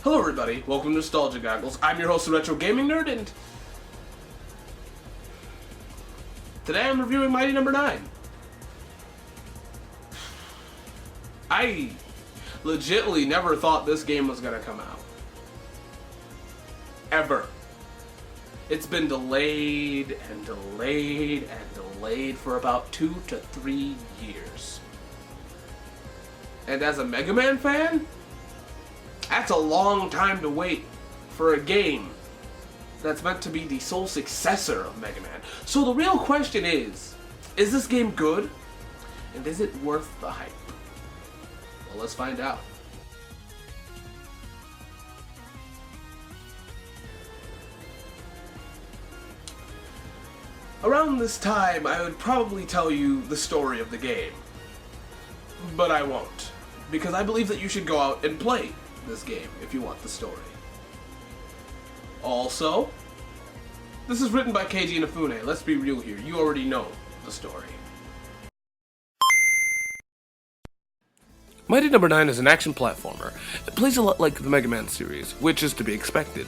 Hello everybody, welcome to Nostalgia Goggles. I'm your host, the Retro Gaming Nerd, and today I'm reviewing Mighty Number 9. I legitimately never thought this game was gonna come out. Ever. It's been delayed and delayed and delayed for about 2 to 3 years. And as a Mega Man fan, that's a long time to wait for a game that's meant to be the sole successor of Mega Man. So the real question is this game good? And is it worth the hype? Well, let's find out. Around this time, I would probably tell you the story of the game. But I won't, because I believe that you should go out and play this game if you want the story. Also, this is written by Keiji Inafune. Let's be real here, you already know the story. Mighty Number 9 is an action platformer. It plays a lot like the Mega Man series, which is to be expected.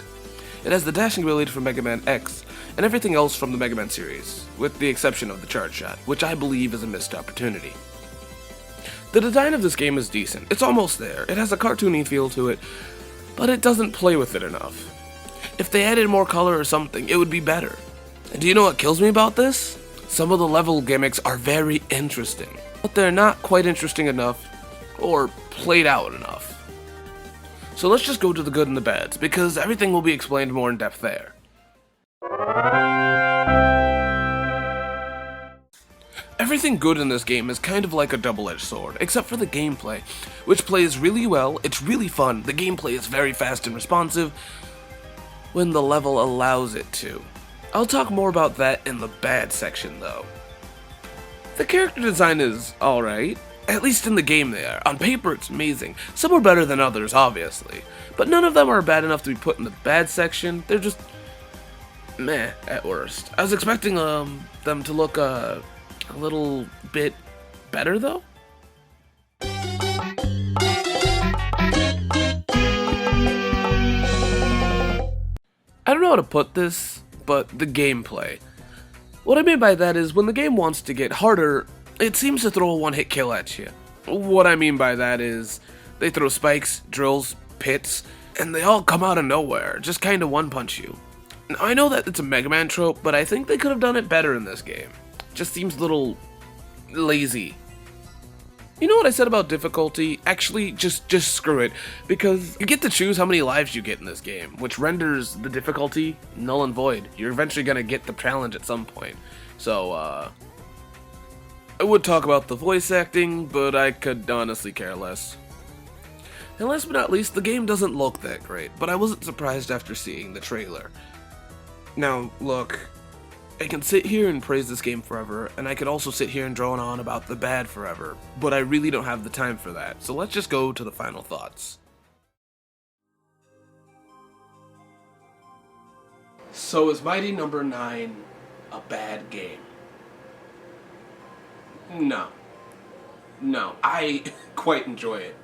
It has the dashing ability from Mega Man X, and everything else from the Mega Man series, with the exception of the charge shot, which I believe is a missed opportunity. The design of this game is decent. It's almost there. It has a cartoony feel to it, but it doesn't play with it enough. If they added more color or something, it would be better. And do you know what kills me about this? Some of the level gimmicks are very interesting, but they're not quite interesting enough or played out enough. So let's just go to the good and the bads, because everything will be explained more in depth there. Everything good in this game is kind of like a double-edged sword, except for the gameplay, which plays really well, it's really fun, the gameplay is very fast and responsive, when the level allows it to. I'll talk more about that in the bad section though. The character design is alright, at least in the game they are. On paper it's amazing, some are better than others obviously, but none of them are bad enough to be put in the bad section, they're just meh at worst. I was expecting them to look a little bit better, though? I don't know how to put this, but the gameplay. What I mean by that is, when the game wants to get harder, it seems to throw a one-hit kill at you. What I mean by that is, they throw spikes, drills, pits, and they all come out of nowhere, just kinda one-punch you. Now, I know that it's a Mega Man trope, but I think they could have done it better in this game. Just seems a little lazy. You know what I said about difficulty? Actually, just screw it, because you get to choose how many lives you get in this game, which renders the difficulty null and void. You're eventually gonna get the challenge at some point. So, I would talk about the voice acting, but I could honestly care less. And last but not least, the game doesn't look that great, but I wasn't surprised after seeing the trailer. Now, look, I can sit here and praise this game forever, and I could also sit here and drone on about the bad forever, but I really don't have the time for that, so let's just go to the final thoughts. So is Mighty Number 9 a bad game? No. No, I quite enjoy it.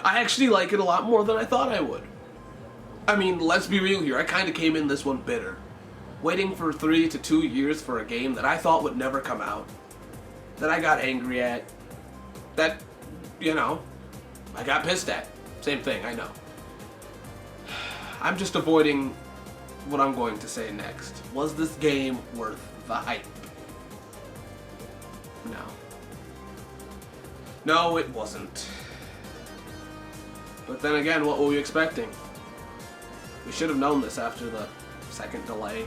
I actually like it a lot more than I thought I would. I mean, let's be real here, I kinda came in this one bitter. Waiting for 3 to 2 years for a game that I thought would never come out, that I got angry at, that, you know, I got pissed at. Same thing, I know. I'm just avoiding what I'm going to say next. Was this game worth the hype? No. No, it wasn't. But then again, what were we expecting? We should have known this after the second delay.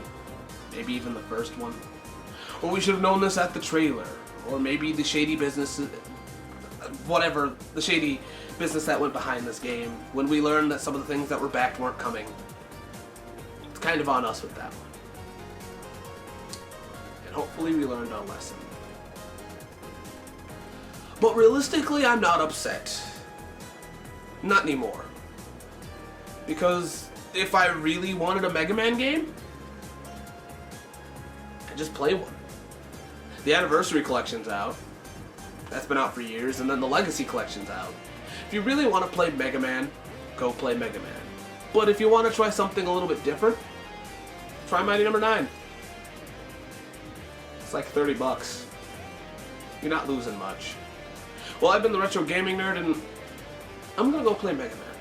Maybe even the first one. Or we should have known this at the trailer. Or maybe the shady business, whatever, the shady business that went behind this game, when we learned that some of the things that were backed weren't coming. It's kind of on us with that one. And hopefully we learned our lesson. But realistically, I'm not upset. Not anymore. Because if I really wanted a Mega Man game, just play one. The Anniversary Collection's out. That's been out for years, and then the Legacy Collection's out. If you really want to play Mega Man, go play Mega Man. But if you want to try something a little bit different, try Mighty Number 9. It's like 30 bucks. You're not losing much. Well, I've been the Retro Gaming Nerd, and I'm gonna go play Mega Man.